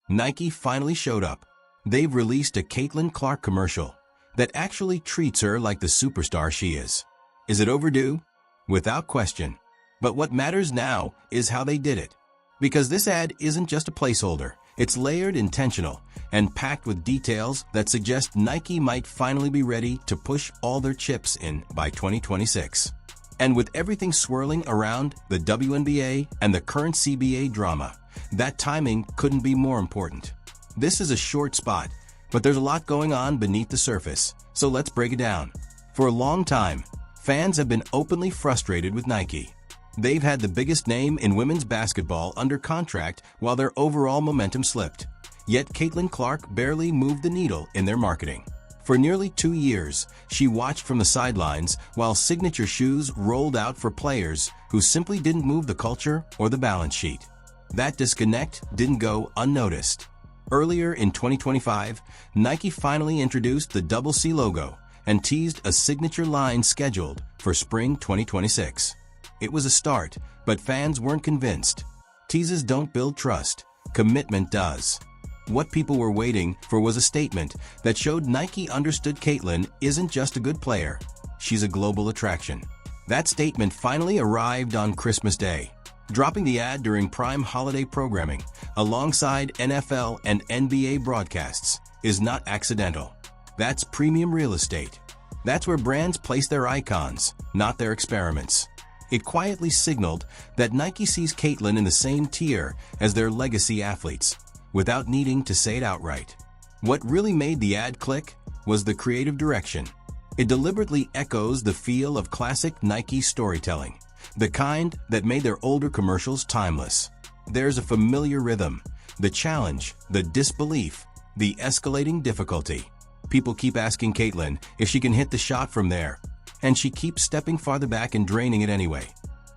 Nike finally showed up. They've released a Caitlin Clark commercial that actually treats her like the superstar she is. Is it overdue? Without question. But what matters now is how they did it. Because this ad isn't just a placeholder. It's layered, intentional, and packed with details that suggest Nike might finally be ready to push all their chips in by 2026. And with everything swirling around the WNBA and the current CBA drama, that timing couldn't be more important. This is a short spot, but there's a lot going on beneath the surface, so let's break it down. For a long time, fans have been openly frustrated with Nike. They've had the biggest name in women's basketball under contract while their overall momentum slipped. Yet Caitlin Clark barely moved the needle in their marketing. For nearly 2 years, she watched from the sidelines while signature shoes rolled out for players who simply didn't move the culture or the balance sheet. That disconnect didn't go unnoticed. Earlier in 2025, Nike finally introduced the Double C logo and teased a signature line scheduled for spring 2026. It was a start, but fans weren't convinced. Teases don't build trust, commitment does. What people were waiting for was a statement that showed Nike understood Caitlin isn't just a good player, she's a global attraction. That statement finally arrived on Christmas Day. Dropping the ad during prime holiday programming, alongside NFL and NBA broadcasts, is not accidental. That's premium real estate. That's where brands place their icons, not their experiments. It quietly signaled that Nike sees Caitlin in the same tier as their legacy athletes, without needing to say it outright. What really made the ad click was the creative direction. It deliberately echoes the feel of classic Nike storytelling, the kind that made their older commercials timeless. There's a familiar rhythm, the challenge, the disbelief, the escalating difficulty. People keep asking Caitlin if she can hit the shot from there, and she keeps stepping farther back and draining it anyway.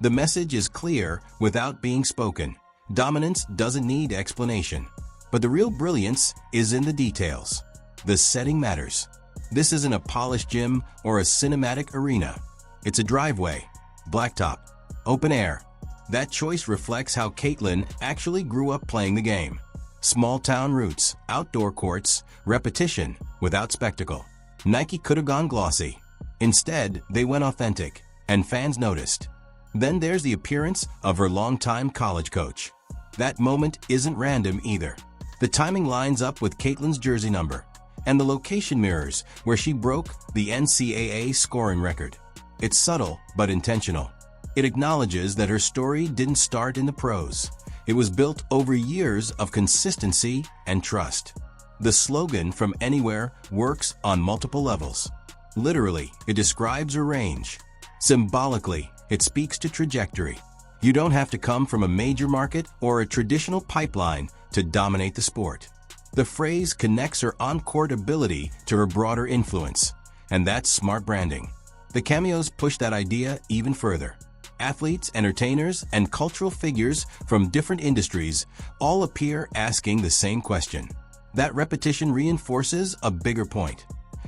The message is clear without being spoken. Dominance doesn't need explanation. But the real brilliance is in the details. The setting matters. This isn't a polished gym or a cinematic arena. It's a driveway, blacktop, open air. That choice reflects how Caitlin actually grew up playing the game. Small town roots, outdoor courts, repetition without spectacle. Nike could have gone glossy. Instead, they went authentic, and fans noticed. Then there's the appearance of her longtime college coach. That moment isn't random either. The timing lines up with Caitlin's jersey number, and the location mirrors where she broke the NCAA scoring record. It's subtle but intentional. It acknowledges that her story didn't start in the pros. It was built over years of consistency and trust. The slogan "From Anywhere" works on multiple levels. Literally, it describes a range. Symbolically, it speaks to trajectory. You don't have to come from a major market or a traditional pipeline to dominate the sport. The phrase connects her on-court ability to her broader influence, and that's smart branding. The cameos push that idea even further. Athletes, entertainers, and cultural figures from different industries all appear asking the same question. That repetition reinforces a bigger point.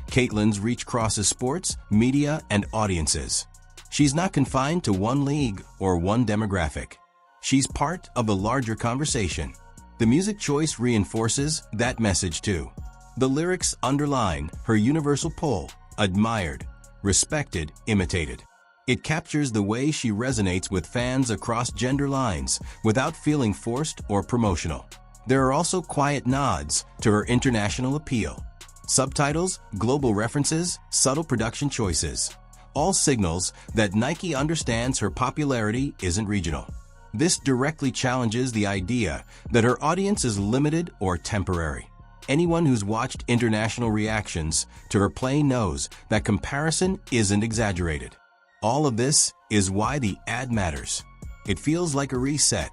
Caitlin's reach crosses sports, media, and audiences. She's not confined to one league or one demographic. She's part of the larger conversation. The music choice reinforces that message too. The lyrics underline her universal pull: admired, respected, imitated. It captures the way she resonates with fans across gender lines without feeling forced or promotional. There are also quiet nods to her international appeal. Subtitles, global references, subtle production choices. All signals that Nike understands her popularity isn't regional. This directly challenges the idea that her audience is limited or temporary. Anyone who's watched international reactions to her play knows that comparison isn't exaggerated. All of this is why the ad matters. It feels like a reset.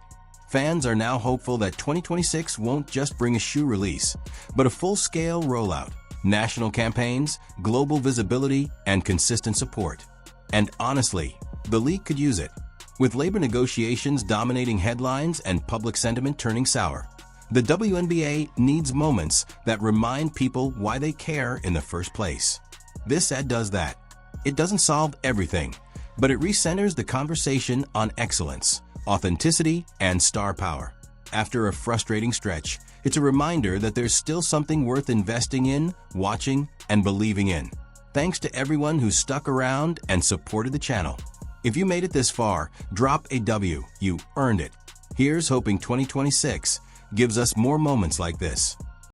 Fans are now hopeful that 2026 won't just bring a shoe release, but a full-scale rollout, national campaigns, global visibility, and consistent support. And honestly, the league could use it. With labor negotiations dominating headlines and public sentiment turning sour, the WNBA needs moments that remind people why they care in the first place. This ad does that. It doesn't solve everything, but it recenters the conversation on excellence, authenticity, and star power. After a frustrating stretch, It's a reminder that there's still something worth investing in, watching, and believing in. Thanks to everyone who stuck around and supported the channel. If you made it this far, drop a W. You earned it. Here's hoping 2026 gives us more moments like this.